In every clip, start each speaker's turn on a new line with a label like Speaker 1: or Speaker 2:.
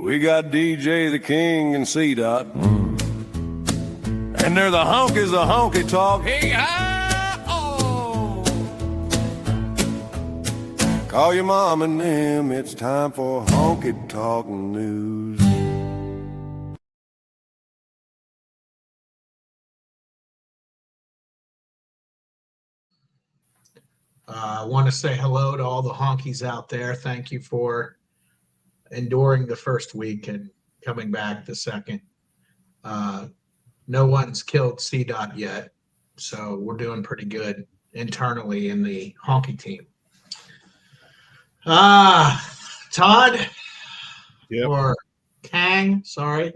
Speaker 1: We got DJ the King and C-Dot. And they're the honkies of honky talk. Hey-ah-oh. Call your mom and them, it's time for honky talk news.
Speaker 2: I want to say hello to all the honkies out there. Thank you for enduring the first week and coming back the second. No one's killed C-Dot yet, so we're doing pretty good internally in the honky team. Todd,
Speaker 3: yep.
Speaker 2: or Kang, sorry,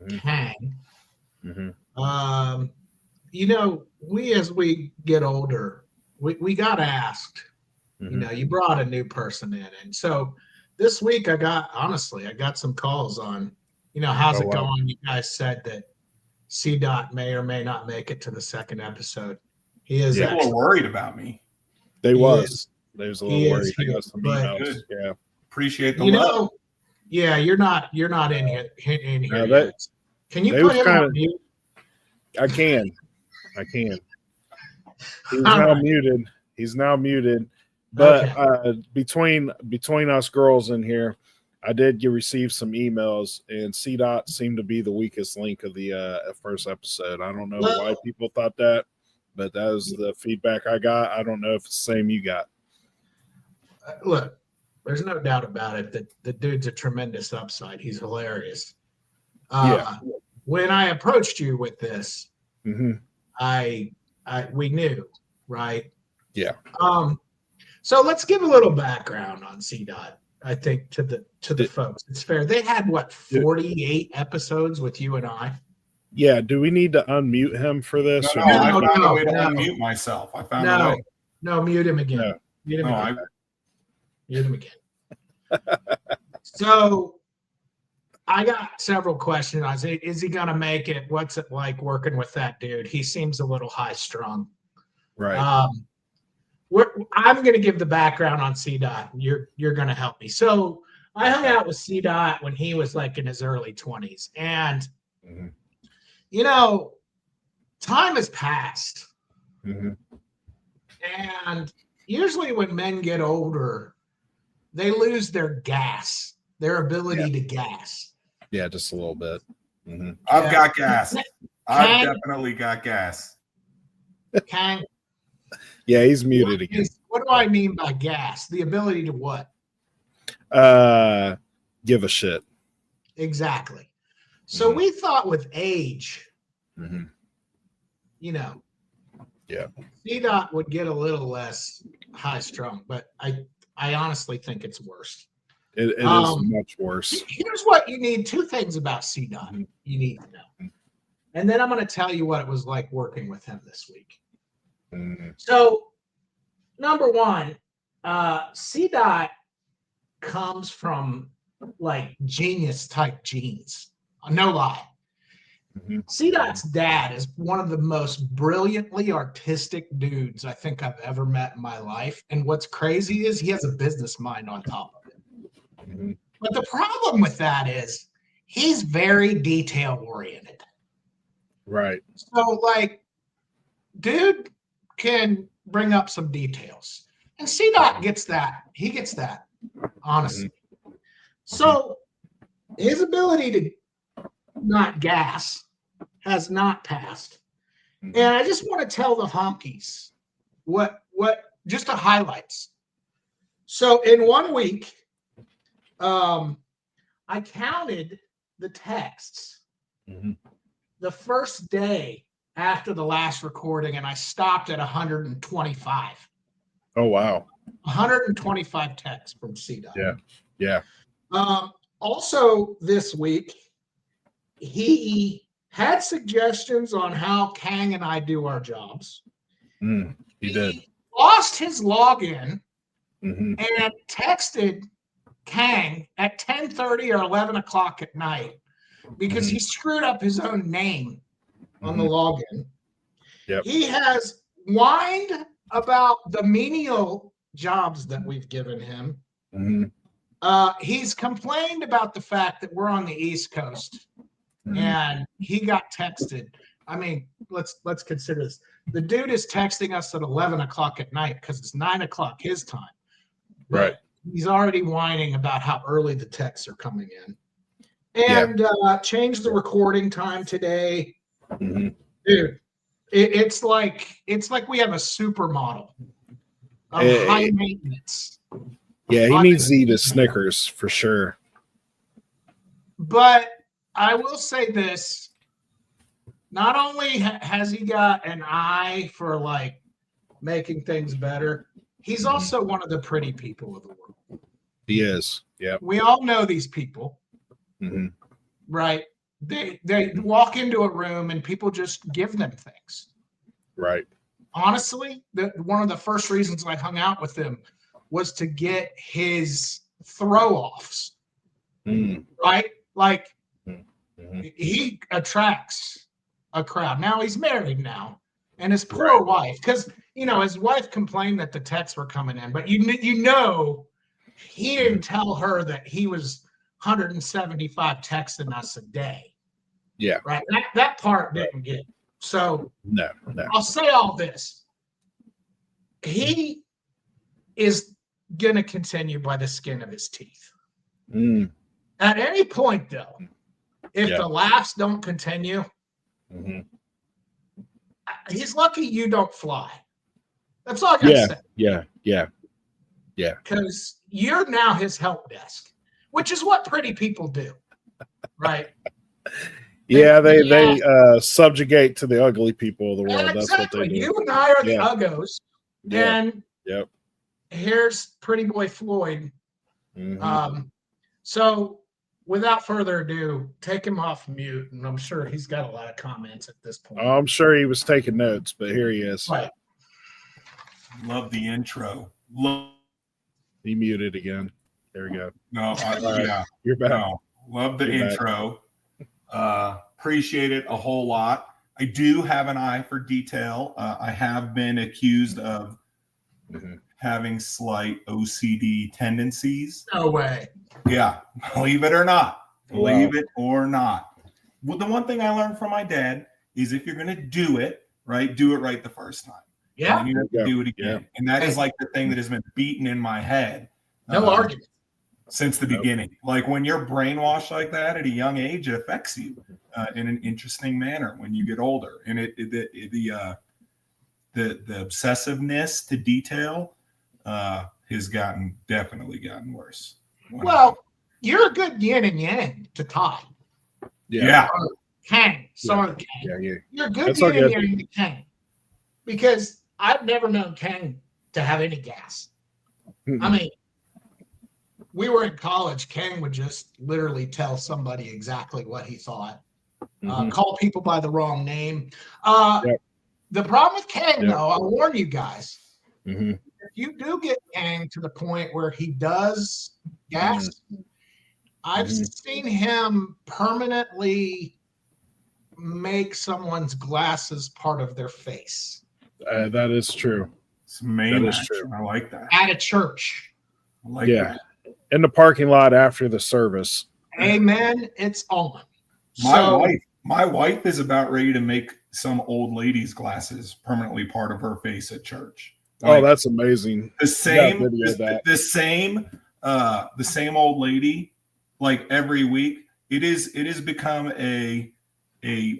Speaker 3: Mm-hmm.
Speaker 2: Kang.
Speaker 3: Mm-hmm.
Speaker 2: We as we get older, we got asked.
Speaker 3: Mm-hmm.
Speaker 2: You brought a new person in, and so this week I got some calls on, how's it going? You guys said that C-Dot may or may not make it to the second episode. He is
Speaker 4: People are worried about me.
Speaker 3: They was a little worried.
Speaker 2: He
Speaker 3: got some emails. Yeah.
Speaker 4: Appreciate the love.
Speaker 2: Yeah, you're not in here
Speaker 3: No,
Speaker 2: yet. Can you put him on mute?
Speaker 3: I can. He's now muted. But okay. Between us girls in here, I did receive some emails, and C-Dot seemed to be the weakest link of the first episode. I don't know why people thought that, but that was the feedback I got. I don't know if it's the same you got.
Speaker 2: Look, there's no doubt about it that the dude's a tremendous upside. He's hilarious. When I approached you with this,
Speaker 3: mm-hmm.
Speaker 2: we knew, right?
Speaker 3: Yeah.
Speaker 2: So let's give a little background on C-Dot. I think to the folks, it's fair. They had 48 episodes with you and I.
Speaker 3: Yeah. Do we need to unmute him for this?
Speaker 4: No, I found a way to unmute myself. I found a way.
Speaker 2: No, mute him again.
Speaker 3: No.
Speaker 2: Mute him again. So I got several questions. I said, is he gonna make it? What's it like working with that dude? He seems a little high strung.
Speaker 3: Right.
Speaker 2: I'm going to give the background on C-Dot. You're going to help me. So I hung out with C-Dot when he was like in his early 20s. And, time has passed.
Speaker 3: Mm-hmm.
Speaker 2: And usually when men get older, they lose their gas, their ability to gas.
Speaker 3: Yeah, just a little bit. Mm-hmm.
Speaker 4: I've got gas. I've definitely got gas.
Speaker 2: Kang.
Speaker 3: Yeah, he's muted again.
Speaker 2: What do I mean by gas? The ability to what?
Speaker 3: Give a shit.
Speaker 2: Exactly. So we thought with age,
Speaker 3: yeah,
Speaker 2: C-Dot would get a little less high strung, but I honestly think it's worse.
Speaker 3: It is much worse.
Speaker 2: Here's what you need. Two things about C-Dot you need to know. And then I'm going to tell you what it was like working with him this week. So, number one, C-Dot comes from like genius type genes. No lie. C-Dot's dad is one of the most brilliantly artistic dudes I think I've ever met in my life. And what's crazy is he has a business mind on top of it. But the problem with that is he's very detail oriented.
Speaker 3: Right.
Speaker 2: So, dude can bring up some details, and C-Dot gets that. He gets that, honestly. So his ability to not gas has not passed. And I just want to tell the honkies what just the highlights. So in 1 week, I counted the texts the first day after the last recording, and I stopped at 125.
Speaker 3: Oh, wow.
Speaker 2: 125 texts from C-Dot.
Speaker 3: Yeah.
Speaker 2: Also this week, he had suggestions on how Kang and I do our jobs.
Speaker 3: He did.
Speaker 2: Lost his login
Speaker 3: and
Speaker 2: texted Kang at 10:30 or 11 o'clock at night because he screwed up his own name on the login.
Speaker 3: Yep.
Speaker 2: He has whined about the menial jobs that we've given him. He's complained about the fact that we're on the East Coast, and he got texted. I mean, let's consider this. The dude is texting us at 11 o'clock at night because it's 9 o'clock his time.
Speaker 3: Right.
Speaker 2: He's already whining about how early the texts are coming in. And changed the recording time today.
Speaker 3: Mm-hmm.
Speaker 2: Dude, it's like we have a supermodel of high maintenance.
Speaker 3: Yeah, he needs to eat his Snickers for sure.
Speaker 2: But I will say this. Not only has he got an eye for like making things better, he's also one of the pretty people of the world.
Speaker 3: He is. Yeah.
Speaker 2: We all know these people, right? They walk into a room and people just give them things.
Speaker 3: Right.
Speaker 2: Honestly, one of the first reasons I hung out with him was to get his throw-offs. Right? Like he attracts a crowd. Now he's married now, and his poor wife, because his wife complained that the texts were coming in, but he didn't tell her that he was 175 texting us a day.
Speaker 3: Yeah.
Speaker 2: Right. That part didn't get. So
Speaker 3: no.
Speaker 2: I'll say all this. He is gonna continue by the skin of his teeth. At any point, though, if the laughs don't continue, he's lucky you don't fly. That's all I gotta say.
Speaker 3: Yeah.
Speaker 2: Because you're now his help desk, which is what pretty people do, right?
Speaker 3: Yeah, they subjugate to the ugly people of the world.
Speaker 2: Exactly.
Speaker 3: That's what they do.
Speaker 2: You and I are the uggos, and here's pretty boy Floyd. So without further ado, take him off mute, and I'm sure he's got a lot of comments at this point.
Speaker 3: I'm sure he was taking notes, but here he is.
Speaker 2: Right.
Speaker 4: Love the intro.
Speaker 3: He muted again. There we go.
Speaker 4: No,
Speaker 3: You're back.
Speaker 4: No, love the intro. Appreciate it a whole lot. I do have an eye for detail. I have been accused of having slight OCD tendencies.
Speaker 2: No way.
Speaker 4: Yeah, believe it or not. Believe it or not. Well, the one thing I learned from my dad is if you're going to do it right the first time.
Speaker 2: Yeah.
Speaker 4: And you have to do it again. Yeah. And that is like the thing that has been beaten in my head.
Speaker 2: No argument.
Speaker 4: Since the beginning. Like when you're brainwashed like that at a young age, it affects you in an interesting manner when you get older. And the obsessiveness to detail has definitely gotten worse.
Speaker 2: Well, you're a good yin and yang to Todd.
Speaker 4: Yeah.
Speaker 2: Or Kang. Sorry, Kang.
Speaker 3: Yeah.
Speaker 2: You're a good yin and yang to Kang. Because I've never known Kang to have any gas. I mean, we were in college. Kang would just literally tell somebody exactly what he thought. Call people by the wrong name. The problem with Kang, though, I'll warn you guys. If you do get Kang to the point where he does gas, I've seen him permanently make someone's glasses part of their face.
Speaker 3: That is true.
Speaker 4: It's amazing.
Speaker 3: That is true.
Speaker 4: I like that.
Speaker 2: At a church.
Speaker 4: I like that.
Speaker 3: In the parking lot after the service.
Speaker 2: Amen. It's on.
Speaker 4: My wife is about ready to make some old lady's glasses permanently part of her face at church.
Speaker 3: Like, that's amazing.
Speaker 4: The same old lady, like every week. It has become a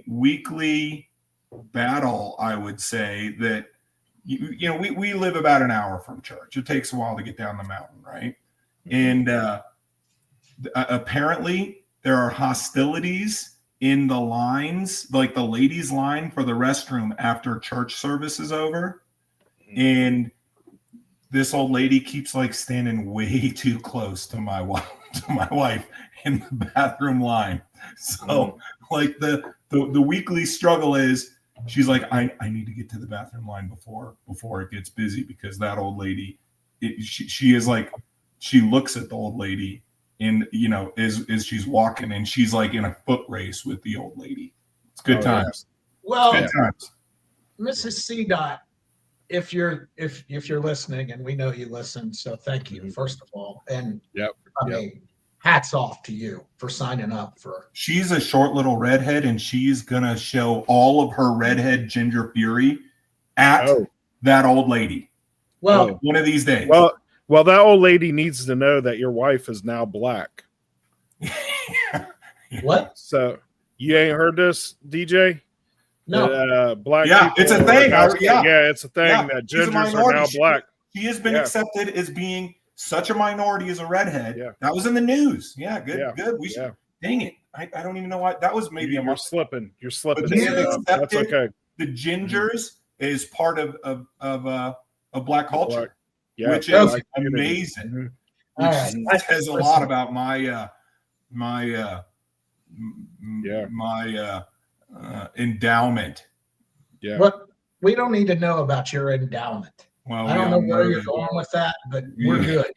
Speaker 4: weekly battle, I would say, that we live about an hour from church. It takes a while to get down the mountain, right? And apparently there are hostilities in the lines, like the ladies' line for the restroom after church service is over. And this old lady keeps like standing way too close to my wife in the bathroom line. So like the weekly struggle is she's like, I need to get to the bathroom line before it gets busy, because that old lady, she is like, she looks at the old lady and, as she's walking, and she's like in a foot race with the old lady. It's good times.
Speaker 2: Well,
Speaker 4: good times.
Speaker 2: Mrs. C. Dot if you're listening, and we know you listen, so thank you first of all. And I mean, hats off to you for signing up for.
Speaker 4: She's a short little redhead, and she's gonna show all of her redhead ginger fury at that old lady.
Speaker 2: Well,
Speaker 4: one of these days.
Speaker 3: Well, that old lady needs to know that your wife is now black.
Speaker 2: What?
Speaker 3: So you ain't heard this, DJ?
Speaker 2: No.
Speaker 3: Black.
Speaker 4: Yeah,
Speaker 3: people
Speaker 4: it's a thing.
Speaker 3: It's a thing that
Speaker 4: She's a
Speaker 3: gingers are now black.
Speaker 4: She has been accepted as being such a minority as a redhead.
Speaker 3: Yeah.
Speaker 4: That was in the news. Yeah, good, good. We should.
Speaker 3: Yeah.
Speaker 4: Dang it! I don't even know why that was. Maybe
Speaker 3: You're slipping. You're slipping.
Speaker 4: But they have accepted
Speaker 3: that's okay.
Speaker 4: the gingers is part of black culture, which is amazing. Which says a lot about my endowment.
Speaker 3: Yeah.
Speaker 2: But we don't need to know about your endowment.
Speaker 4: Well,
Speaker 2: I don't know where you're going with that, but we're good.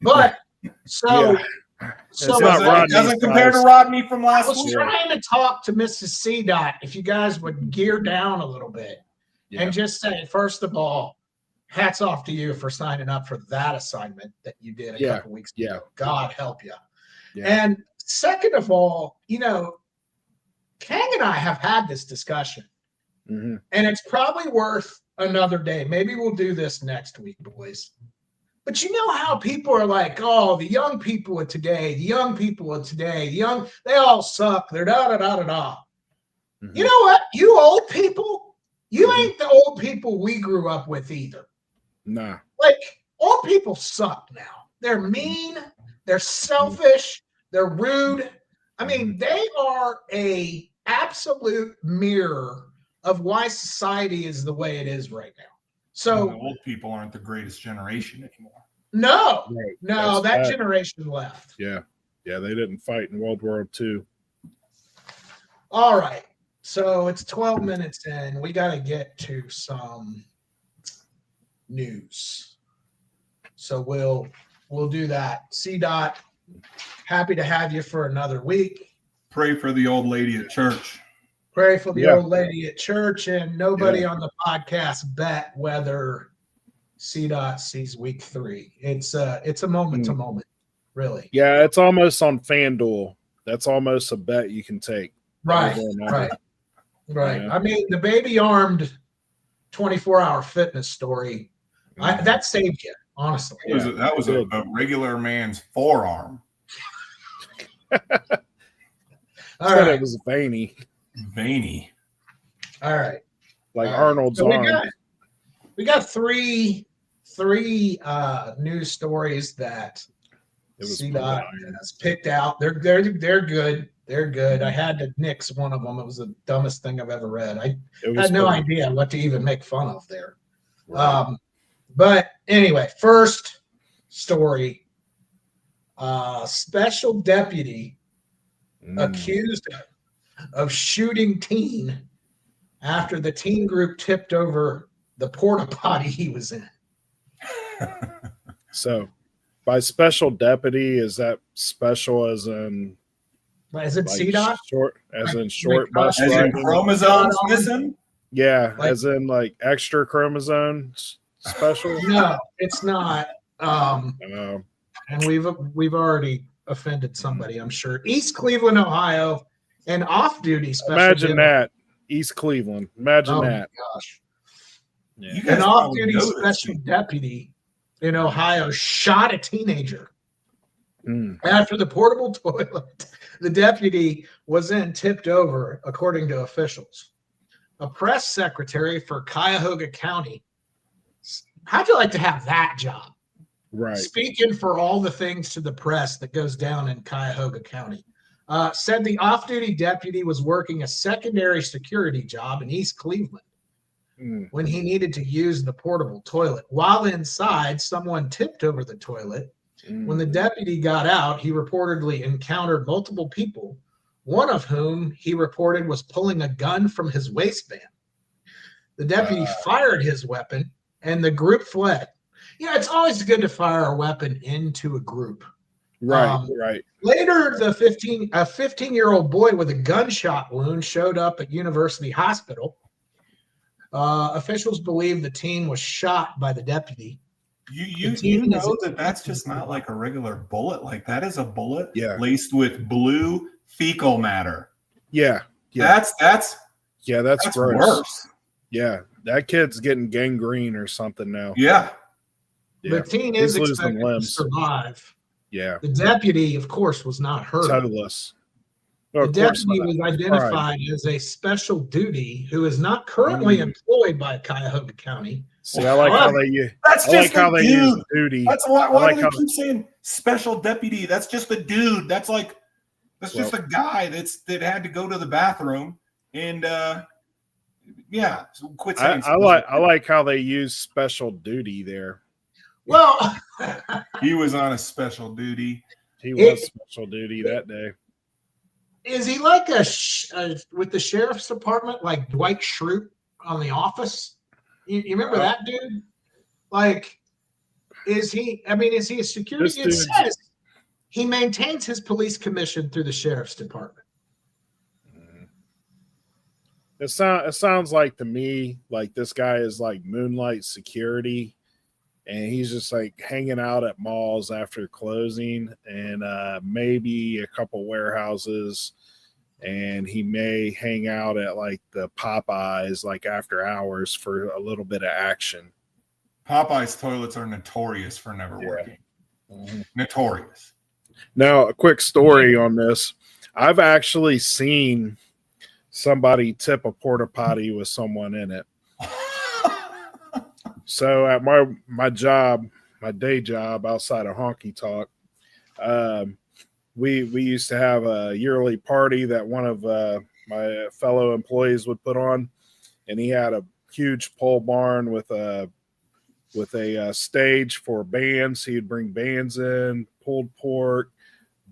Speaker 2: But so
Speaker 4: it doesn't compare to Rodney from last week.
Speaker 2: I was trying to talk to Mrs. C. Dot. If you guys would gear down a little bit and just say, first of all, hats off to you for signing up for that assignment that you did a couple weeks ago. God help you. Yeah. And second of all, you know, Kang and I have had this discussion, and it's probably worth another day. Maybe we'll do this next week, boys. But you know how people are like, oh, the young people of today, they all suck. They're da-da-da-da-da. You know what? You old people, you ain't the old people we grew up with either.
Speaker 3: Nah.
Speaker 2: Like, old people suck now. They're mean. They're selfish. They're rude. I mean, they are a absolute mirror of why society is the way it is right now. So
Speaker 4: old people aren't the greatest generation anymore.
Speaker 2: No,
Speaker 3: right.
Speaker 2: No, that generation left.
Speaker 3: Yeah. Yeah, they didn't fight in World War II.
Speaker 2: All right. So it's 12 minutes in. We got to get to some news. So we'll do that. C. Dot, happy to have you for another week.
Speaker 4: Pray for the old lady at church.
Speaker 2: Pray for the old lady at church, and nobody on the podcast bet whether C. Dot sees week 3. It's a moment to moment, really.
Speaker 3: Yeah, it's almost on FanDuel. That's almost a bet you can take.
Speaker 2: Right. Yeah. I mean, the baby armed 24-hour fitness story, that saved you, honestly.
Speaker 4: That was a regular man's forearm.
Speaker 3: All right. It was veiny.
Speaker 2: All right.
Speaker 3: Like Arnold's arm.
Speaker 2: We got three news stories that C-Dot has picked out. They're good. They're good. I had to nix one of them. It was the dumbest thing I've ever read. I had no idea what to even make fun of there. Right. But anyway, first story. Special deputy accused of shooting teen after the teen group tipped over the porta potty he was in.
Speaker 3: So, by special deputy, is that special as in?
Speaker 2: Is it C-Dot?
Speaker 3: Short, as in short bus
Speaker 4: as
Speaker 3: riding?
Speaker 4: In chromosomes missing?
Speaker 3: Yeah, as in like extra chromosomes special?
Speaker 2: No, it's not. And we've already offended somebody, I'm sure. East Cleveland, Ohio, an off-duty special.
Speaker 3: Imagine that. East Cleveland. Imagine that.
Speaker 2: Gosh.
Speaker 3: Yeah.
Speaker 2: An off-duty special deputy in Ohio shot a teenager after the portable toilet the deputy was in tipped over, according to officials. A press secretary for Cuyahoga County. How'd you like to have that job?
Speaker 3: Right.
Speaker 2: Speaking for all the things to the press that goes down in Cuyahoga County. Said the off-duty deputy was working a secondary security job in East Cleveland when he needed to use the portable toilet. While inside, someone tipped over the toilet. When the deputy got out, he reportedly encountered multiple people, one of whom he reported was pulling a gun from his waistband. The deputy fired his weapon, and the group fled. Yeah, it's always good to fire a weapon into a group.
Speaker 3: Right.
Speaker 2: Later, a 15-year-old boy with a gunshot wound showed up at University Hospital. Officials believe the teen was shot by the deputy.
Speaker 4: You know that's just not like a regular bullet. Like that is a bullet laced with blue fecal matter.
Speaker 3: Yeah.
Speaker 4: That's
Speaker 3: gross.
Speaker 4: Worse.
Speaker 3: Yeah, that kid's getting gangrene or something now.
Speaker 4: Yeah.
Speaker 2: The teen is expected to survive.
Speaker 3: Yeah.
Speaker 2: The deputy, of course, was not hurt.
Speaker 3: Toeless. Well,
Speaker 2: the deputy was identified as a special duty who is not currently employed by Cuyahoga County.
Speaker 3: See, I like how they use.
Speaker 4: That's just
Speaker 3: how they use duty.
Speaker 4: That's why do they keep saying special deputy? That's just a dude. That's just a guy that had to go to the bathroom and so quit saying.
Speaker 3: I like how they use special duty there.
Speaker 2: Well,
Speaker 4: he was on a special duty.
Speaker 3: He was special duty that day.
Speaker 2: Is he like with the sheriff's department, like Dwight Schrute on The Office? You remember that dude? Like, is he a security? It says he maintains his police commission through the sheriff's department.
Speaker 3: It sounds like to me like this guy is like moonlight security, and he's just like hanging out at malls after closing, and maybe a couple warehouses, and he may hang out at like the Popeyes like after hours for a little bit of action.
Speaker 4: Popeyes toilets are notorious for never working. Mm-hmm. Notorious.
Speaker 3: Now, a quick story on this. I've actually seen somebody tip a porta potty with someone in it. So at my job, my day job outside of Honky Talk, we used to have a yearly party that one of my fellow employees would put on, and he had a huge pole barn with a stage for bands. He'd bring bands in, pulled pork,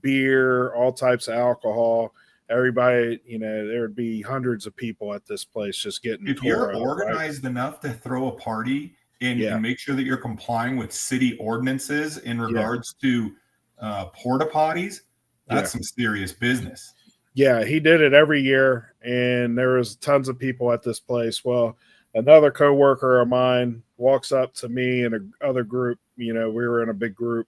Speaker 3: beer, all types of alcohol. Everybody, there would be hundreds of people at this place just getting.
Speaker 4: If you're organized enough to throw a party and make sure that you're complying with city ordinances in regards to porta potties, that's some serious business.
Speaker 3: Yeah, he did it every year, and there was tons of people at this place. Well, another coworker of mine walks up to me and another group. We were in a big group,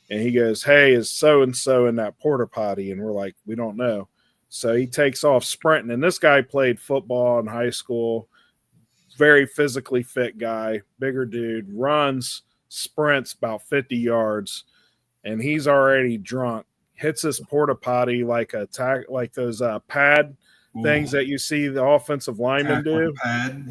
Speaker 3: and he goes, "Hey, is so and so in that porta potty?" And we're like, "We don't know." So he takes off sprinting, and this guy played football in high school, very physically fit guy, bigger dude, runs, sprints about 50 yards, and he's already drunk, hits his porta potty like those pad things that you see the offensive linemen do.
Speaker 4: Pad.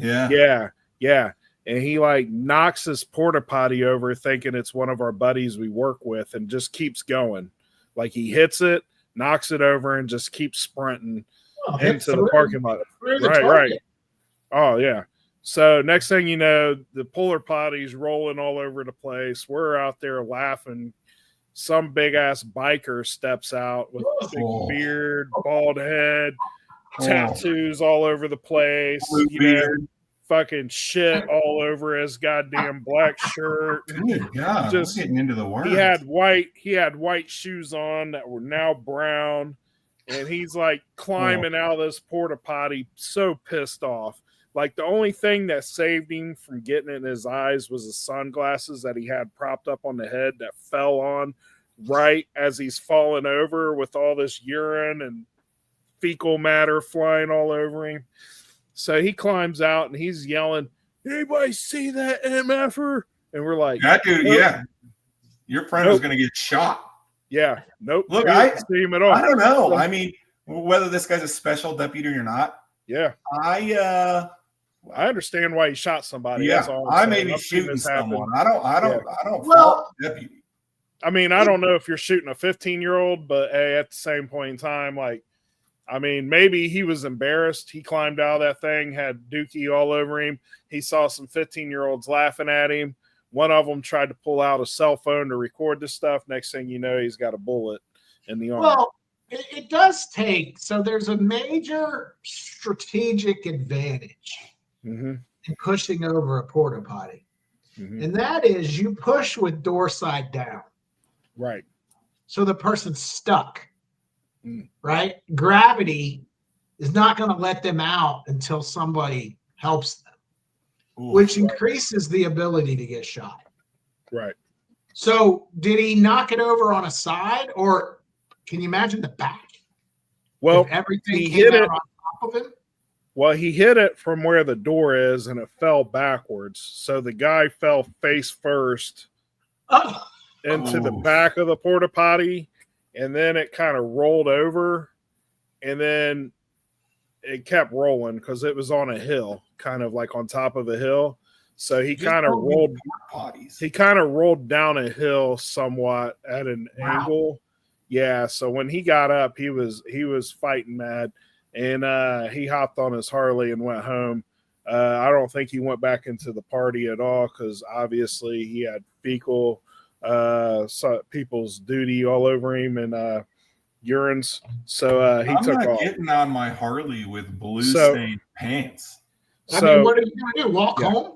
Speaker 3: Yeah. And he like knocks his porta potty over thinking it's one of our buddies we work with and just keeps going. Like he hits it, knocks it over, and just keeps sprinting into the parking lot. Right. Oh, yeah. So next thing you know, the porta potty's rolling all over the place. We're out there laughing. Some big-ass biker steps out with a big beard, bald head, tattoos all over the place, fucking shit all over his goddamn black shirt.
Speaker 4: Good God, just getting into the words.
Speaker 3: He had white shoes on that were now brown, and he's like climbing out of this porta potty, so pissed off. Like the only thing that saved him from getting in his eyes was the sunglasses that he had propped up on the head that fell on right as he's falling over with all this urine and fecal matter flying all over him. So he climbs out and he's yelling, "Anybody see that MFer?" And we're like,
Speaker 4: that dude, nope. Your friend was going to get shot.
Speaker 3: Yeah. Nope.
Speaker 4: Look, I
Speaker 3: see him at all.
Speaker 4: I don't know. I mean, whether this guy's a special deputy or not.
Speaker 3: Yeah. I understand why he shot somebody.
Speaker 4: Yeah.
Speaker 3: That's all
Speaker 4: I may be shooting someone. I don't
Speaker 2: well,
Speaker 4: deputy.
Speaker 3: I mean, I don't know if you're shooting a 15-year-old, but at the same point in time, like, I mean, maybe he was embarrassed. He climbed out of that thing, had dookie all over him. He saw some 15-year-olds laughing at him. One of them tried to pull out a cell phone to record this stuff. Next thing you know, he's got a bullet in the arm.
Speaker 2: Well, it does take. So there's a major strategic advantage in pushing over a porta potty. And that is you push with door side down.
Speaker 3: Right.
Speaker 2: So the person's stuck. Right? Gravity is not going to let them out until somebody helps them. which increases the ability to get shot.
Speaker 3: Right.
Speaker 2: So did he knock it over on a side, or can you imagine the back?
Speaker 3: Well,
Speaker 2: if everything
Speaker 3: he
Speaker 2: came
Speaker 3: hit
Speaker 2: out
Speaker 3: it.
Speaker 2: on top of him?
Speaker 3: Well, he hit it from where the door is, and it fell backwards. So the guy fell face first into the back of the porta potty, and then it kind of rolled over, and then it kept rolling because it was on a hill, kind of like on top of a hill. So he kind of rolled. He kind of rolled down a hill somewhat at an angle. Yeah. So when he got up, he was fighting mad, and he hopped on his Harley and went home. I don't think he went back into the party at all because obviously he had fecal people's duty all over him and urines. So he took off.
Speaker 4: Getting on my Harley with blue stained pants.
Speaker 2: I mean, what are you going to do? Walk home?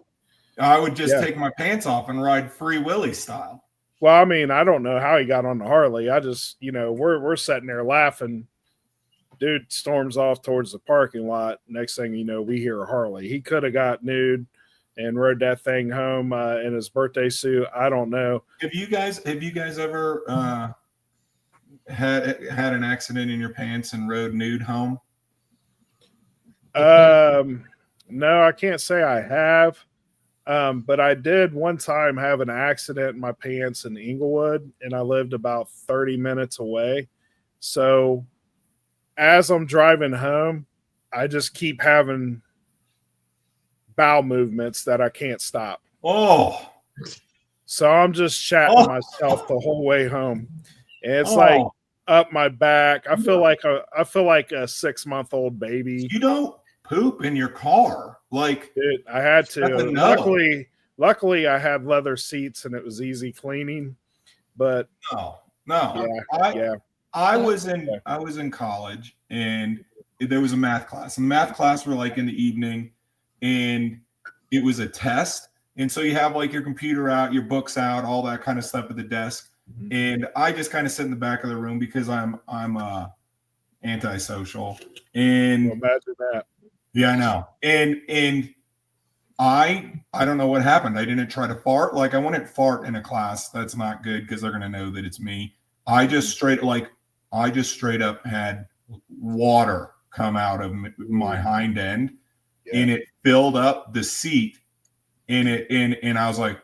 Speaker 4: I would just take my pants off and ride Free Willy style.
Speaker 3: Well, I mean, I don't know how he got on the Harley. I just, we're sitting there laughing. Dude storms off towards the parking lot. Next thing you know, we hear a Harley. He could have got nude and rode that thing home in his birthday suit. I don't know.
Speaker 4: Have you guys ever had an accident in your pants and rode nude home?
Speaker 3: No, I can't say I have. But I did one time have an accident in my pants in Inglewood, and I lived about 30 minutes away. So as I'm driving home, I just keep having bowel movements that I can't stop.
Speaker 4: Oh.
Speaker 3: So I'm just chatting myself the whole way home. And it's like up my back. I feel like a 6-month-old baby.
Speaker 4: You don't poop in your car. Like,
Speaker 3: dude, I had to. Luckily I had leather seats and it was easy cleaning. But
Speaker 4: I was in college and there was a math class. And math class were like in the evening, and it was a test. And so you have like your computer out, your books out, all that kind of stuff at the desk. Mm-hmm. And I just kind of sit in the back of the room because I'm antisocial. And
Speaker 3: imagine that.
Speaker 4: Yeah, I know. And I don't know what happened. I didn't try to fart. Like, I wouldn't fart in a class. That's not good because they're going to know that it's me. I just straight up had water come out of my hind end, and it filled up the seat. And I was like,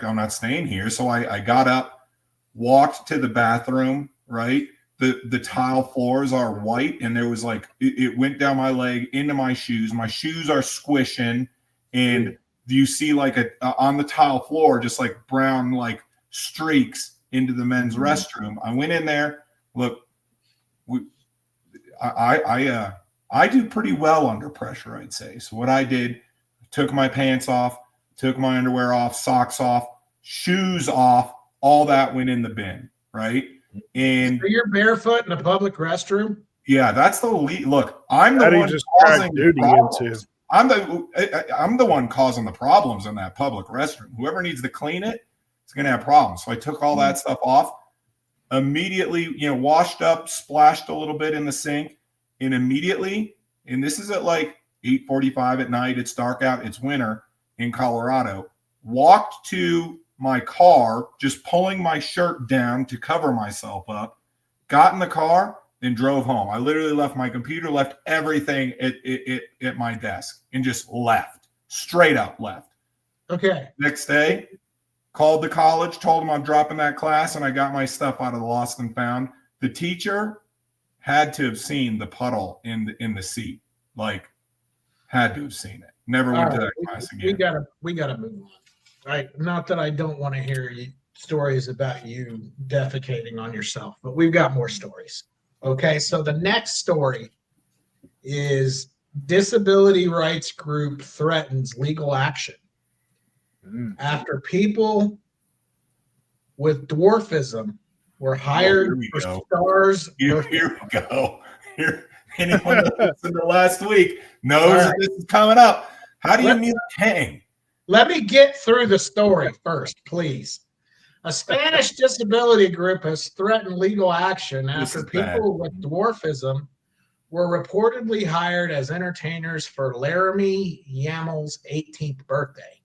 Speaker 4: I'm not staying here. So I got up, walked to the bathroom, right? The tile floors are white, and there was like it went down my leg into my shoes. My shoes are squishing, and you see like on the tile floor just like brown like streaks into the men's restroom. I went in there. Look, I do pretty well under pressure, I'd say. So what I did, took my pants off, took my underwear off, socks off, shoes off. All that went in the bin, right? And
Speaker 2: so you're barefoot in a public restroom?
Speaker 4: Yeah, that's the lead. Look, I'm the one just causing duty into. I'm the one causing the problems in that public restroom. Whoever needs to clean it is going to have problems. So I took all that stuff off. Immediately, washed up, splashed a little bit in the sink, and immediately, and this is at like 8:45 at night. It's dark out. It's winter in Colorado. Walked to my car, just pulling my shirt down to cover myself up, got in the car, and drove home. I literally left my computer, left everything at my desk, and just left. Straight up left.
Speaker 2: Okay.
Speaker 4: Next day, called the college, told them I'm dropping that class, and I got my stuff out of the lost and found. The teacher had to have seen the puddle in the seat. Like, had to have seen it. Never went to that class again.
Speaker 2: We gotta move on. Right. Not that I don't want to hear stories about you defecating on yourself, but we've got more stories. Okay. So the next story is disability rights group threatens legal action after people with dwarfism were hired for stars.
Speaker 4: Here we go. Anyone that listened to last week knows that this is coming up. How do you mute Kang?
Speaker 2: Let me get through the story first, please. A Spanish disability group has threatened legal action after people with dwarfism were reportedly hired as entertainers for Laramie Yamel's 18th birthday.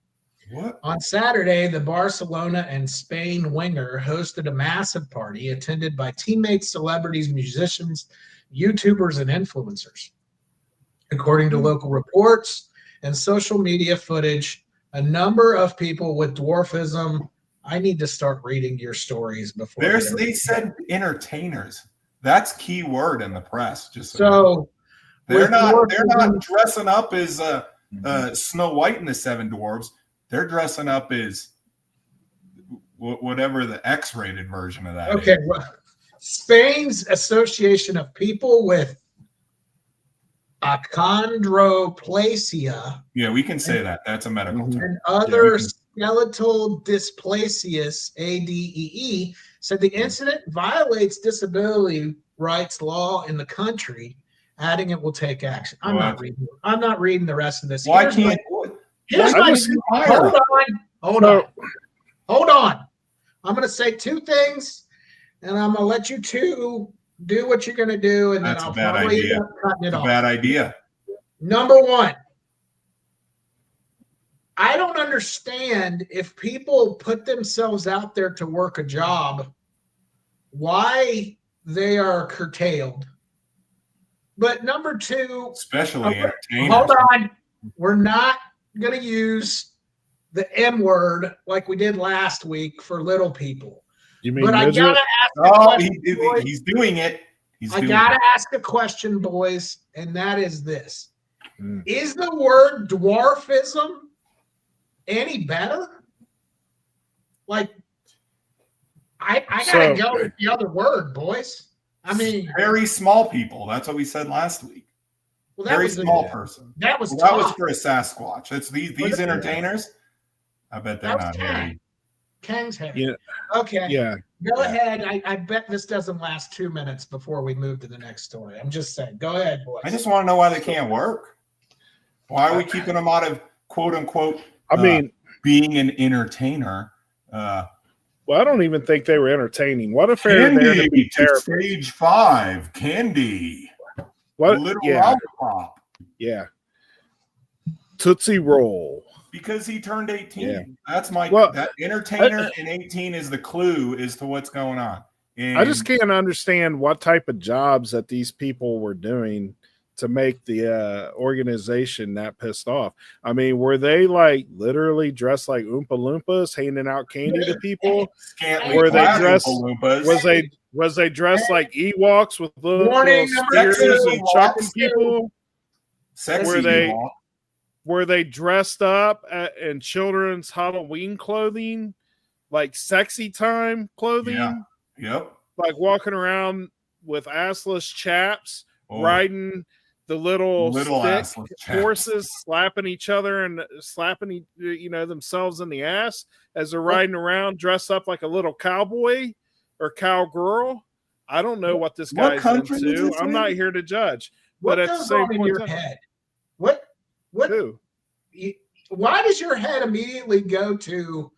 Speaker 4: What?
Speaker 2: On Saturday, the Barcelona and Spain winger hosted a massive party attended by teammates, celebrities, musicians, YouTubers, and influencers. According to local reports and social media footage, a number of people with dwarfism. I need to start reading your stories before.
Speaker 4: They said entertainers. That's key word in the press. Just
Speaker 2: so
Speaker 4: they're not dressing up as Snow White and the Seven Dwarfs. They're dressing up as whatever the X-rated version of that is.
Speaker 2: Well, Spain's Association of People with Achondroplasia.
Speaker 4: Yeah, we can say that. That's a medical term.
Speaker 2: And other skeletal dysplasias, ADEE, said the incident violates disability rights law in the country, adding it will take action. I'm not reading the rest of this.
Speaker 4: Why
Speaker 2: Here's
Speaker 4: can't?
Speaker 2: Hold on. I'm going to say two things, and I'm going to let you two do what you're going to do, and
Speaker 4: That's
Speaker 2: then I'll
Speaker 4: a bad
Speaker 2: probably
Speaker 4: idea.
Speaker 2: end up cutting it off.
Speaker 4: Bad idea.
Speaker 2: Number one, I don't understand if people put themselves out there to work a job, why they are curtailed. But number two,
Speaker 4: especially entertainers.
Speaker 2: Hold on. We're not going to use the M word like we did last week for little people.
Speaker 3: You mean
Speaker 2: but I
Speaker 3: midget?
Speaker 2: gotta ask a question,
Speaker 4: he's doing it.
Speaker 2: I gotta ask a question, boys, and that is this. Is the word dwarfism any better? Like, I gotta go with the other word, boys. I mean,
Speaker 4: very small people. That's what we said last week.
Speaker 2: Well, that
Speaker 4: very
Speaker 2: was
Speaker 4: small person.
Speaker 2: That was
Speaker 4: that was for a Sasquatch. It's these entertainers. I bet they're not very.
Speaker 2: Kang's head.
Speaker 3: Yeah.
Speaker 2: Okay.
Speaker 3: Yeah.
Speaker 2: Go ahead. I bet this doesn't last 2 minutes before we move to the next story. I'm just saying. Go ahead, boys.
Speaker 4: I just want to know why they can't work. Why are we keeping them out of quote unquote?
Speaker 3: I mean,
Speaker 4: being an entertainer.
Speaker 3: Well, I don't even think they were entertaining. What if they're there to be terrible?
Speaker 4: Stage 5, Candy.
Speaker 3: What?
Speaker 4: Little
Speaker 3: Yeah.
Speaker 4: Lollipop.
Speaker 3: Yeah. Tootsie Roll.
Speaker 4: Because he turned 18.
Speaker 3: Yeah.
Speaker 4: That's that entertainer and 18 is the clue as to what's going on. And
Speaker 3: I just can't understand what type of jobs that these people were doing to make the organization that pissed off. I mean, were they like literally dressed like Oompa Loompas handing out candy to people? Were they dressed? Was they dressed like Ewoks with little spears and chucking people?
Speaker 4: Sexy
Speaker 3: Were they dressed up in children's Halloween clothing, like sexy time clothing?
Speaker 4: Yeah. Yep.
Speaker 3: Like walking around with assless chaps, riding the little stick horses, slapping each other and slapping themselves in the ass as they're riding around, dressed up like a little cowboy or cowgirl. I don't know what this guy's into. I'm not here to judge. But at the same point,
Speaker 2: your head? What?
Speaker 3: Who?
Speaker 2: Why does your head immediately go to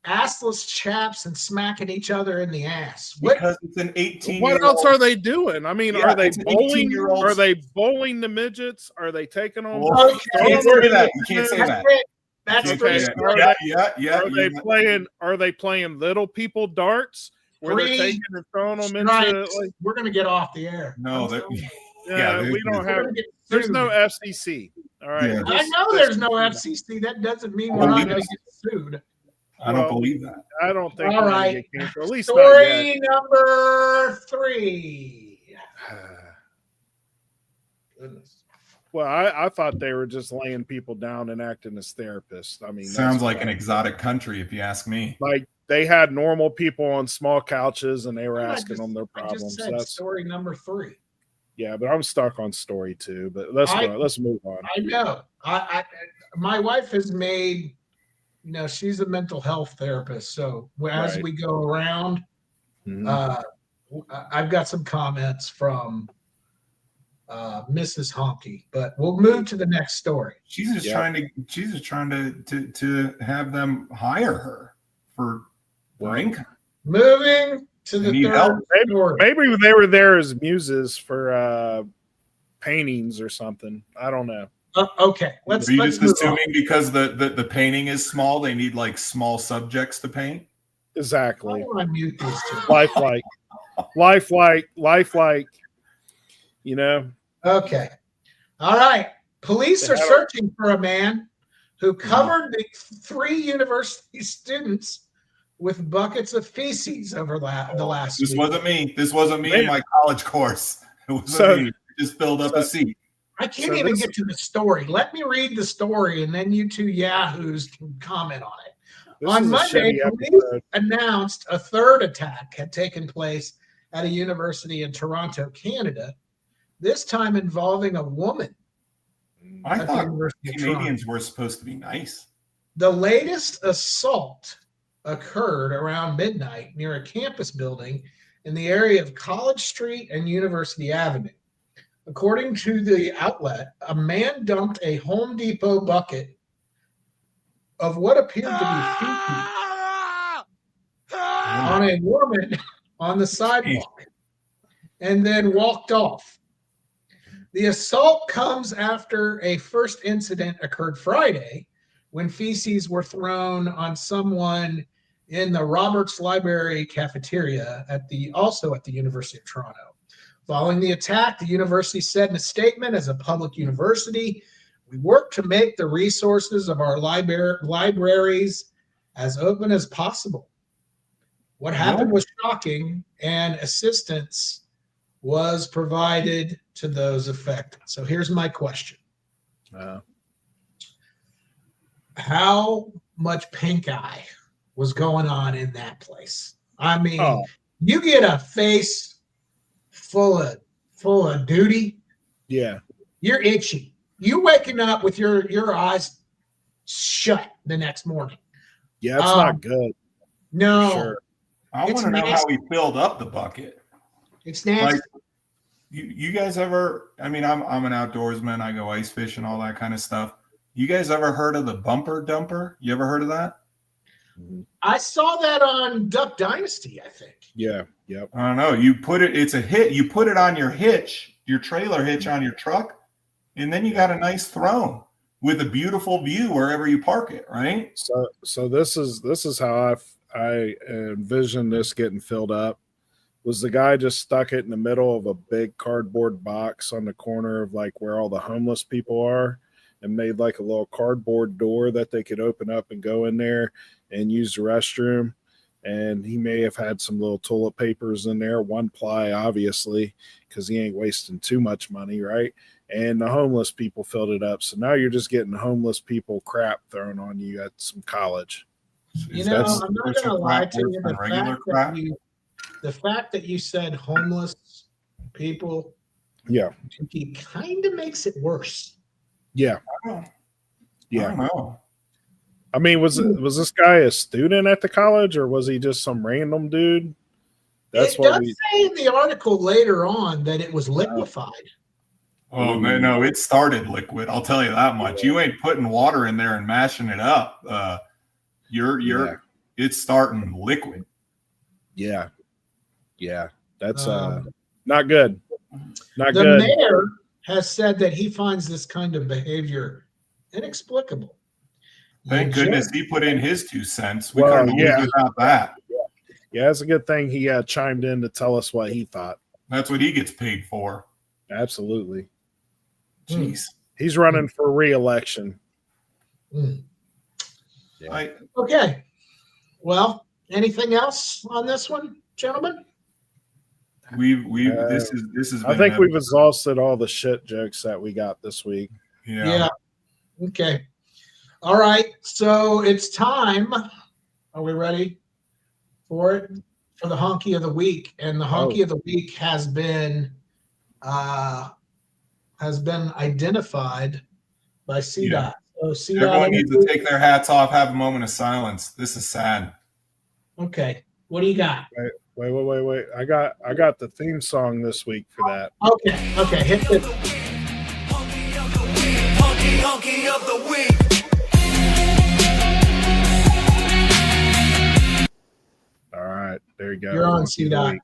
Speaker 2: assless chaps and smacking each other in the ass?
Speaker 4: Because it's an 18.
Speaker 3: What else are they doing? I mean, are they bowling? Are they bowling the midgets? Are they taking on?
Speaker 4: You can't say that. You can't say that.
Speaker 2: That's
Speaker 3: Are they playing? Are they playing little people darts? Where they're taking and throwing them into?
Speaker 2: We're gonna get off the air.
Speaker 4: No,
Speaker 3: we don't have. There's no FCC. All right.
Speaker 4: Yeah,
Speaker 2: I know there's no FCC. That doesn't mean we're not going to get sued.
Speaker 4: I don't believe that.
Speaker 3: I don't think.
Speaker 2: All right.
Speaker 3: At least
Speaker 2: story number 3.
Speaker 3: Goodness. Well, I thought they were just laying people down and acting as therapists. I mean,
Speaker 4: sounds like an exotic country, if you ask me.
Speaker 3: Like they had normal people on small couches and they were asking them their problems.
Speaker 2: I just said story number 3.
Speaker 3: Yeah, but I'm stuck on story 2. But let's move on.
Speaker 2: I know. My wife has made. She's a mental health therapist. So as we go around, I've got some comments from Mrs. Honky, but we'll move to the next story.
Speaker 4: She's just trying to have them hire her for income.
Speaker 2: Moving to the third story.
Speaker 3: Maybe they were there as muses for paintings or something. I don't know.
Speaker 2: Okay, let's.
Speaker 4: Are you
Speaker 2: let's
Speaker 4: just
Speaker 2: move
Speaker 4: assuming
Speaker 2: on.
Speaker 4: because the painting is small, they need like small subjects to paint?
Speaker 2: How
Speaker 3: Exactly.
Speaker 2: do I mute these two?
Speaker 3: Lifelike. You know.
Speaker 2: Okay. All right. Police
Speaker 3: They
Speaker 2: are
Speaker 3: had a-
Speaker 2: searching for a man who covered the 3 university students with buckets of feces over the last
Speaker 4: This
Speaker 2: week.
Speaker 4: wasn't me. This wasn't me
Speaker 3: Man.
Speaker 4: in my college course. It wasn't
Speaker 3: So-
Speaker 4: me. I just filled up a seat.
Speaker 2: I can't
Speaker 3: So
Speaker 2: even
Speaker 3: this-
Speaker 2: get to the story. Let me read the story, and then you two yahoos can comment on it.
Speaker 3: This
Speaker 2: On
Speaker 3: is a
Speaker 2: Monday,
Speaker 3: shitty
Speaker 2: police
Speaker 3: episode.
Speaker 2: announced a third attack had taken place at a university in Toronto, Canada, this time involving a woman
Speaker 4: I
Speaker 2: at the
Speaker 4: thought
Speaker 2: University of Toronto.
Speaker 4: Canadians were supposed to be nice.
Speaker 2: The latest assault occurred around midnight near a campus building in the area of College Street and University Avenue. According to the outlet, a man dumped a Home Depot bucket of what appeared to be feces on a woman on the sidewalk and then walked off. The assault comes after a first incident occurred Friday when feces were thrown on someone in the Roberts Library cafeteria also at the University of Toronto. Following the attack, the university said in a statement, as a public university, we work to make the resources of our libraries as open as possible. What happened was shocking, and assistance was provided to those affected. So here's my question. How much pink eye was going on in that place? I mean, you get a face full of duty,
Speaker 3: Yeah.
Speaker 2: you're itchy. You waking up with your eyes shut the next morning.
Speaker 3: Yeah, it's not good.
Speaker 2: No,
Speaker 3: Sure.
Speaker 4: I
Speaker 2: It's
Speaker 4: want to know how
Speaker 2: nasty.
Speaker 4: he filled up the bucket.
Speaker 2: it's nasty.
Speaker 4: Like, you guys ever? I mean, I'm an outdoorsman. I go ice fishing, all that kind of stuff. You guys ever heard of the bumper dumper? You ever heard of that?
Speaker 2: I saw that on Duck Dynasty, I think.
Speaker 3: Yeah. Yep.
Speaker 4: I don't know. You put it. It's a hit. You put it on your hitch, your trailer hitch on your truck, and then you got a nice throne with a beautiful view wherever you park it. Right?
Speaker 3: So this is how I envision this getting filled up. Was the guy just stuck it in the middle of a big cardboard box on the corner of like where all the homeless people are, and made like a little cardboard door that they could open up and go in there and use the restroom. And he may have had some little toilet papers in there, 1 ply, obviously, because he ain't wasting too much money, right? And the homeless people filled it up. So now you're just getting homeless people crap thrown on you at some college.
Speaker 2: You know,
Speaker 3: That's-
Speaker 2: I'm not going to lie to you.
Speaker 4: than regular crap.
Speaker 2: The fact that you said homeless people,
Speaker 3: Yeah.
Speaker 2: it kind of makes it worse.
Speaker 3: Yeah.
Speaker 4: I don't
Speaker 3: Yeah.
Speaker 4: know.
Speaker 3: I mean, was this guy a student at the college, or was he just some random dude? That's
Speaker 2: It
Speaker 3: what
Speaker 2: does
Speaker 3: we.
Speaker 2: say in the article later on that it was liquefied.
Speaker 4: Oh man, no, it started liquid. I'll tell you that much. You ain't putting water in there and mashing it up. It's starting liquid.
Speaker 3: Yeah. Yeah. That's
Speaker 2: Um,
Speaker 3: not good. Not
Speaker 2: The
Speaker 3: good.
Speaker 2: mayor has said that he finds this kind of behavior inexplicable.
Speaker 4: Thank
Speaker 2: You
Speaker 4: goodness
Speaker 2: just-
Speaker 4: he put in his 2 cents. We
Speaker 3: Well,
Speaker 4: couldn't
Speaker 3: yeah.
Speaker 4: live without that.
Speaker 3: Yeah, it's a good thing he chimed in to tell us what he thought.
Speaker 4: That's what he gets paid for.
Speaker 3: Absolutely.
Speaker 4: Jeez.
Speaker 3: He's running for re-election.
Speaker 2: Mm.
Speaker 3: Yeah.
Speaker 2: Okay. Well, anything else on this one, gentlemen?
Speaker 4: This is.
Speaker 3: I think we've exhausted all the shit jokes that we got this week.
Speaker 4: Yeah.
Speaker 2: Okay. All right. So it's time. Are we ready for it? For the honky of the week. And the honky of the week has been identified by CDOT.
Speaker 4: Yeah.
Speaker 2: So CDOT.
Speaker 4: Everyone needs to take their hats off, have a moment of silence. This is sad.
Speaker 2: Okay. What do you got?
Speaker 3: Wait. I got the theme song this week for that.
Speaker 2: Okay. Hit the
Speaker 5: Honky of the week.
Speaker 3: All right, there you go.
Speaker 2: You're on
Speaker 3: Honky of the
Speaker 2: CDOT.
Speaker 3: week.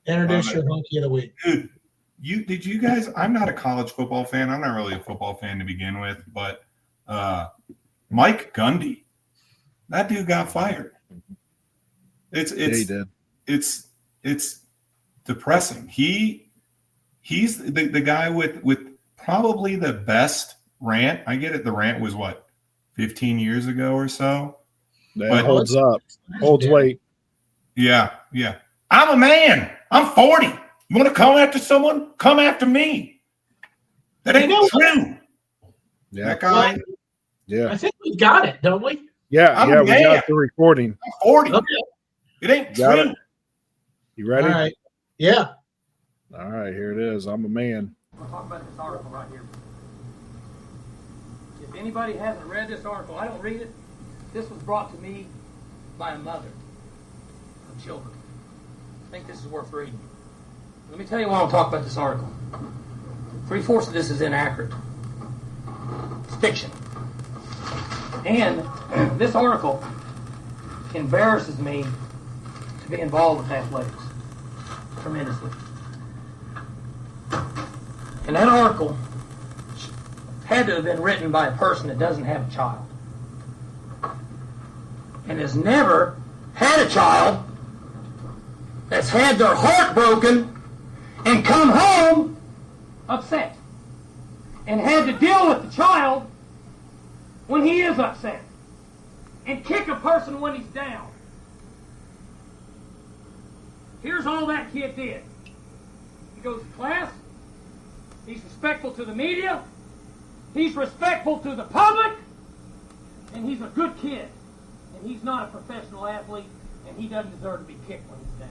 Speaker 2: Introduce
Speaker 4: Love
Speaker 2: your honky of the week.
Speaker 4: Dude, did you guys? I'm not a college football fan. I'm not really a football fan to begin with, but Mike Gundy, that dude got fired. It's
Speaker 3: he did.
Speaker 4: It's depressing. He's the guy with probably the best rant. I get it. The rant was what, 15 years ago or so.
Speaker 3: That holds up. Holds weight.
Speaker 4: Yeah. I'm a man. I'm 40. You want to come after someone? Come after me. That ain't true.
Speaker 3: Yeah.
Speaker 4: That guy.
Speaker 3: Yeah.
Speaker 2: I think we got it, don't we?
Speaker 3: Yeah.
Speaker 4: I'm a
Speaker 3: We
Speaker 4: man.
Speaker 3: got the recording.
Speaker 4: I'm 40.
Speaker 2: Okay.
Speaker 4: It ain't
Speaker 3: Got
Speaker 4: true.
Speaker 3: it. You ready?
Speaker 2: All right. Yeah.
Speaker 3: All right, here it is. I'm a man.
Speaker 6: I'll talk about this article right here. If anybody hasn't read this article, I don't read it. This was brought to me by a mother of children. I think this is worth reading. Let me tell you why I'll talk about this article. 3/4 of this is inaccurate. It's fiction. And this article embarrasses me to be involved with athletics tremendously. And that article had to have been written by a person that doesn't have a child and has never had a child that's had their heart broken and come home upset and had to deal with the child when he is upset and kick a person when he's down. Here's all that kid did. He goes to class. He's respectful to the media. He's respectful to the public. And he's a good kid. And he's not a professional athlete. And he doesn't deserve to be kicked when he's down.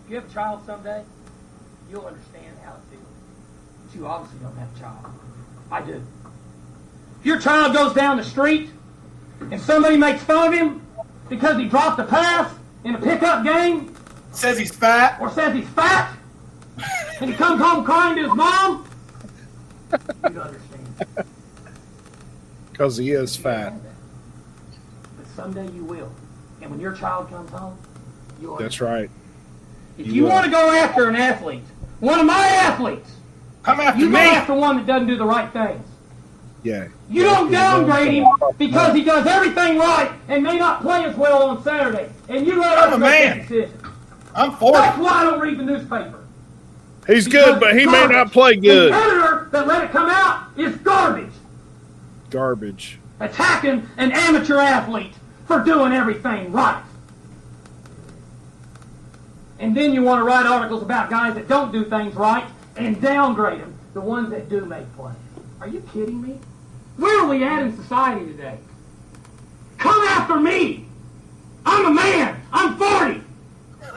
Speaker 6: If you have a child someday, you'll understand how it feels. But you obviously don't have a child. I do. If your child goes down the street and somebody makes fun of him because he dropped a pass in a pickup game,
Speaker 4: Says he's fat.
Speaker 6: or says he's fat, and he comes home crying to his mom, you'd understand.
Speaker 3: Because he is fat.
Speaker 6: But someday you will. And when your child comes home, you'll understand.
Speaker 3: That's right.
Speaker 6: If
Speaker 3: You
Speaker 6: you
Speaker 3: will.
Speaker 6: want to go after an athlete, one of my athletes,
Speaker 4: Come after
Speaker 6: you go
Speaker 4: me.
Speaker 6: after one that doesn't do the right things.
Speaker 3: Yeah.
Speaker 6: You don't downgrade him because he does everything right and may not play as well on Saturday. And you let
Speaker 4: I'm
Speaker 6: us
Speaker 4: a
Speaker 6: make
Speaker 4: man.
Speaker 6: that decision.
Speaker 4: I'm 40.
Speaker 6: That's why I don't read the newspaper.
Speaker 3: He's good, but he may not play
Speaker 6: The
Speaker 3: good.
Speaker 6: editor that let it come out is garbage.
Speaker 3: Garbage.
Speaker 6: Attacking an amateur athlete for doing everything right. And then you want to write articles about guys that don't do things right and downgrade them, the ones that do make plays. Are you kidding me? Where are we at in society today? Come after me. I'm a man. I'm 40.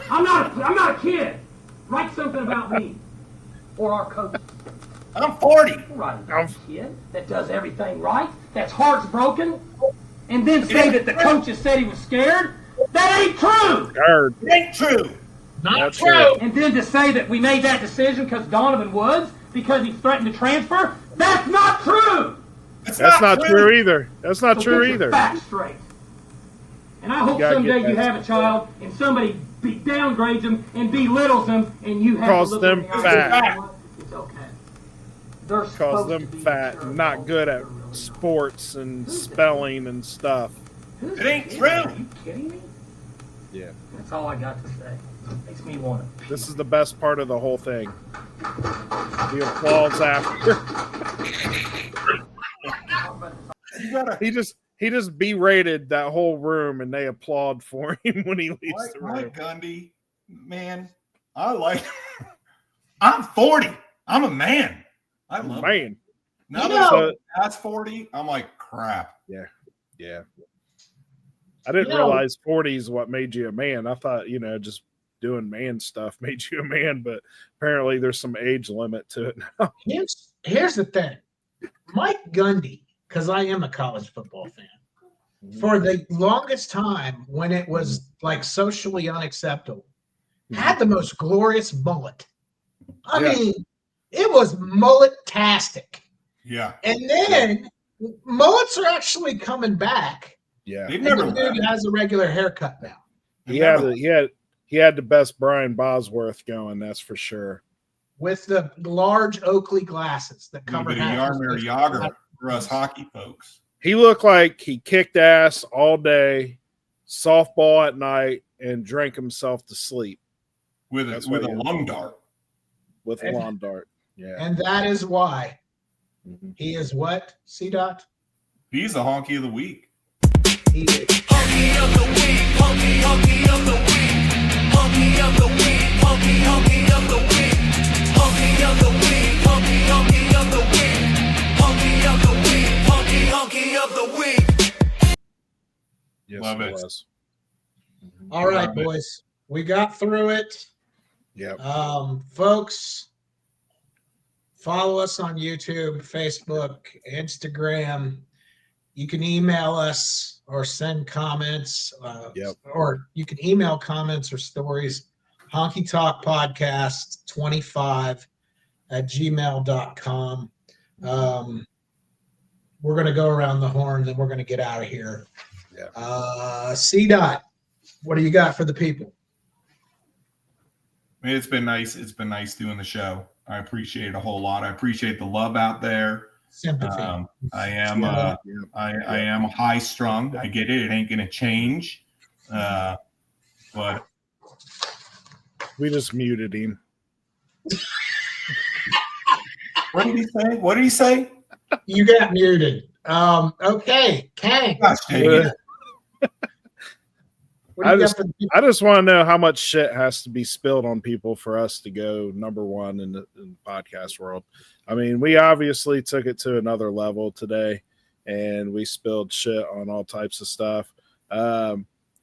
Speaker 6: I'm not a kid. Write something about me or our coach.
Speaker 4: I'm 40.
Speaker 6: Right, a kid that does everything right, that's heart's broken, and then say that the coaches said he was scared. That ain't true.
Speaker 3: Guard.
Speaker 4: It ain't true.
Speaker 2: Not
Speaker 3: That's
Speaker 2: true.
Speaker 3: right.
Speaker 6: And then to say that we made that decision because Donovan Woods, because he threatened to transfer, that's not true.
Speaker 4: It's
Speaker 3: That's not true either. That's not
Speaker 6: So
Speaker 3: true
Speaker 6: get your
Speaker 3: either.
Speaker 6: facts straight. And I hope
Speaker 3: gotta
Speaker 6: someday
Speaker 3: get
Speaker 6: you
Speaker 3: that
Speaker 6: have a child and somebody downgrades them and belittles them, and you have
Speaker 3: Calls
Speaker 6: to look
Speaker 3: them
Speaker 6: in the eye
Speaker 3: fat.
Speaker 6: and say, it's okay. They're
Speaker 3: Calls
Speaker 6: supposed
Speaker 3: them
Speaker 6: to be
Speaker 3: fat,
Speaker 6: mature
Speaker 3: not
Speaker 6: adults.
Speaker 3: good at
Speaker 6: They're really
Speaker 3: sports and spelling and stuff.
Speaker 6: Who's
Speaker 4: It ain't
Speaker 6: kidding?
Speaker 4: true.
Speaker 6: Are you kidding me?
Speaker 3: Yeah.
Speaker 6: That's all I got to say. Makes me want to.
Speaker 3: This is the best part of the whole thing. The applause after.
Speaker 4: You gotta.
Speaker 3: He just berated that whole room and they applaud for him when he leaves the room.
Speaker 4: Mike Gundy, man, I like. I'm 40. I'm a man. I love it.
Speaker 3: Man.
Speaker 4: Now
Speaker 2: You
Speaker 4: that
Speaker 2: know-
Speaker 4: that's 40, I'm like, crap.
Speaker 3: Yeah. I didn't
Speaker 2: You know-
Speaker 3: realize 40 is what made you a man. I thought, just doing man stuff made you a man, but apparently there's some age limit to it now.
Speaker 2: Here's the thing. Mike Gundy, because I am a college football fan, for the longest time when it was like socially unacceptable, had the most glorious mullet. I
Speaker 3: Yeah.
Speaker 2: mean, it was mullet-tastic.
Speaker 4: Yeah.
Speaker 2: And then mullets are actually coming back.
Speaker 3: Yeah.
Speaker 4: They've
Speaker 2: And
Speaker 4: never
Speaker 2: the dude has a regular haircut now.
Speaker 3: He had he had the best Brian Bosworth going, that's for sure.
Speaker 2: With the large Oakley glasses that
Speaker 4: A
Speaker 2: cover
Speaker 4: bit of
Speaker 2: half his
Speaker 4: Yarmir
Speaker 2: face.
Speaker 4: Yager for us hockey folks.
Speaker 3: He looked like he kicked ass all day, softball at night, and drank himself to sleep
Speaker 4: With
Speaker 3: That's
Speaker 4: a with
Speaker 3: what
Speaker 4: a
Speaker 3: he is.
Speaker 4: lung dart.
Speaker 3: with a lawn dart. Yeah.
Speaker 2: And that is why
Speaker 3: Mhm.
Speaker 2: he is what, C-Dot?
Speaker 4: He's the honky of the week.
Speaker 2: He is.
Speaker 5: Honky of the week, honky of the week, honky of the week, honky of the week, honky of the week, honky of the week, honky of the week, honky of the week.
Speaker 3: Yes,
Speaker 4: Love
Speaker 3: it
Speaker 4: it.
Speaker 3: was.
Speaker 2: All right,
Speaker 4: Love it.
Speaker 2: boys. We got through it.
Speaker 3: Yep.
Speaker 2: Folks, follow us on YouTube, Facebook, Instagram. You can email us or send comments.
Speaker 3: Yep.
Speaker 2: Or you can email comments or stories. Honky Talk Podcast 25 at gmail.com. We're going to go around the horn, then we're going to get out of here.
Speaker 3: Yeah.
Speaker 2: C-Dot, what do you got for the people?
Speaker 4: I mean, it's been nice. It's been nice doing the show. I appreciate it a whole lot. I appreciate the love out there.
Speaker 2: Sympathy.
Speaker 4: I am
Speaker 2: Yeah.
Speaker 4: I am high strung. I get it. It ain't gonna change. But
Speaker 3: We just muted him.
Speaker 4: what did he say? What did he say?
Speaker 2: You got muted. Okay, Kang.
Speaker 4: Gosh, dang it.
Speaker 2: What do you got for the people?
Speaker 3: I just want to know how much shit has to be spilled on people for us to go number one in the podcast world. I mean, we obviously took it to another level today, and we spilled shit on all types of stuff.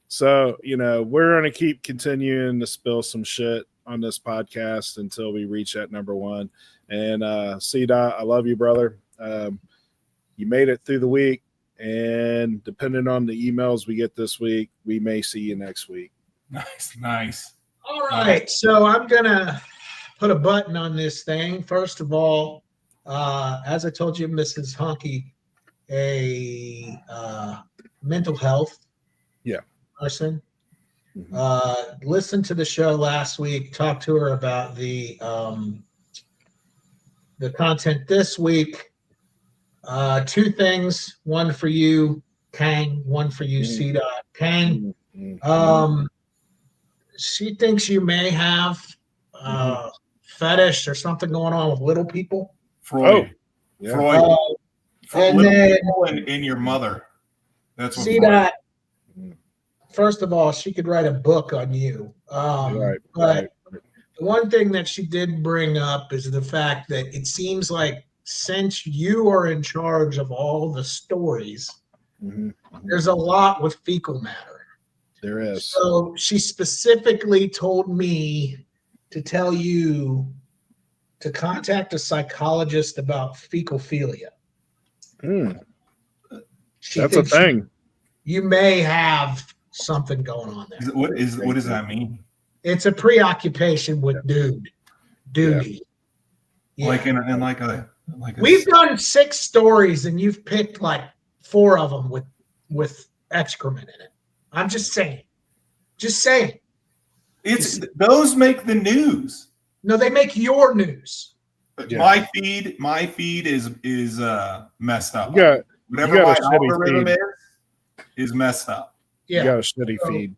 Speaker 3: So, we're going to keep continuing to spill some shit on this podcast until we reach that number one. And C-Dot, I love you, brother. You made it through the week. And depending on the emails we get this week, we may see you next week.
Speaker 4: Nice.
Speaker 2: All right, so I'm gonna put a button on this thing. First of all, as I told you, Mrs. Honky, a mental health person. Listened to the show last week. Talked to her about the content this week. Two things. One for you, Kang. One for you, C-Dot. Kang. She thinks you may have fetish or something going on with little people.
Speaker 4: Freud.
Speaker 3: Yeah.
Speaker 4: Freud.
Speaker 2: And
Speaker 4: Little
Speaker 2: then
Speaker 4: people in your mother. That's what
Speaker 2: C-Dot. First of all, she could write a book on you. But the one thing that she did bring up is the fact that it seems like since you are in charge of all the stories, there's a lot with fecal matter.
Speaker 3: There is.
Speaker 2: So she specifically told me to tell you to contact a psychologist about fecalphilia. She
Speaker 3: That's a
Speaker 2: thinks
Speaker 3: thing.
Speaker 2: You may have something going on there.
Speaker 4: What does that mean?
Speaker 2: It's a preoccupation with duty. Yeah. We've done 6 stories and you've picked like 4 of them with excrement in it. I'm just saying.
Speaker 4: It's those make the news.
Speaker 2: No, they make your news.
Speaker 3: Yeah.
Speaker 4: My feed is messed up.
Speaker 3: You
Speaker 4: Whatever
Speaker 3: got
Speaker 4: my
Speaker 3: a shitty
Speaker 4: algorithm
Speaker 3: feed.
Speaker 4: is messed up.
Speaker 3: You
Speaker 2: Yeah.
Speaker 3: got a shitty
Speaker 2: So,
Speaker 3: feed.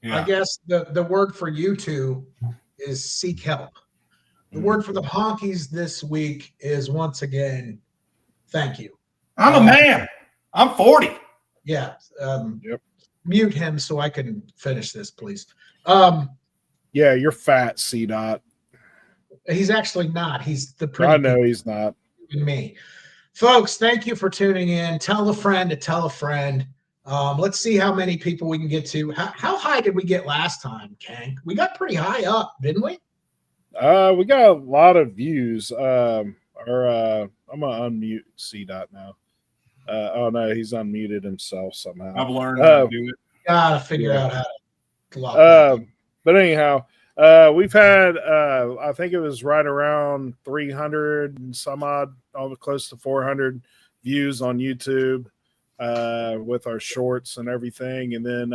Speaker 4: Yeah.
Speaker 2: I guess the word for you two is seek help. The word for the honkies this week is once again, thank you.
Speaker 4: I'm a man. I'm 40.
Speaker 2: Yeah.
Speaker 3: Yep.
Speaker 2: Mute him so I can finish this, please.
Speaker 3: Yeah, you're fat, C-Dot.
Speaker 2: He's actually not. He's the pretty
Speaker 3: I know he's not.
Speaker 2: me. Folks, thank you for tuning in. Tell a friend to tell a friend. Let's see how many people we can get to. How high did we get last time, Kang? We got pretty high up, didn't we?
Speaker 3: We got a lot of views. I'm gonna unmute C-Dot now. Oh no, he's unmuted himself somehow.
Speaker 4: I've learned how to do it.
Speaker 2: Gotta figure out how to lock that.
Speaker 3: But anyhow, we've had I think it was right around 300 and some odd, almost close to 400 views on YouTube with our shorts and everything. And then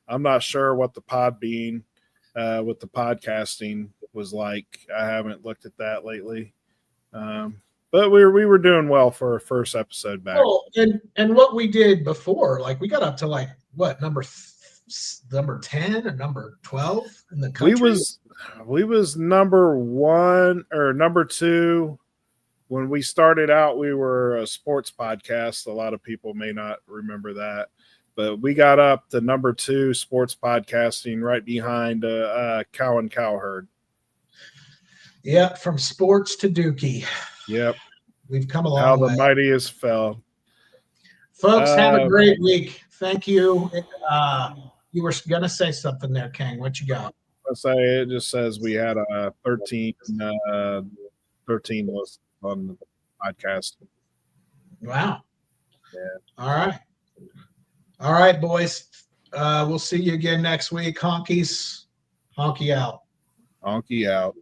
Speaker 3: I'm not sure what the Podbean with the podcasting was like. I haven't looked at that lately. But we were doing well for our first episode back.
Speaker 2: Oh, and what we did before, like we got up to like what number 10 or number 12 in the country.
Speaker 3: We was number 1 or number 2 when we started out. We were a sports podcast. A lot of people may not remember that, but we got up to number 2 sports podcasting, right behind Cow and Cowherd.
Speaker 2: Yeah, from sports to Dookie.
Speaker 3: Yep.
Speaker 2: We've come a
Speaker 3: How
Speaker 2: long
Speaker 3: the
Speaker 2: way.
Speaker 3: mightiest fell.
Speaker 2: Folks, have a great week. Thank you. You were going to say something there, King. What you got?
Speaker 3: I say it just says we had 13 lists on the podcast.
Speaker 2: Wow.
Speaker 3: Yeah.
Speaker 2: All right, boys. We'll see you again next week. Honky out.
Speaker 3: Honky out.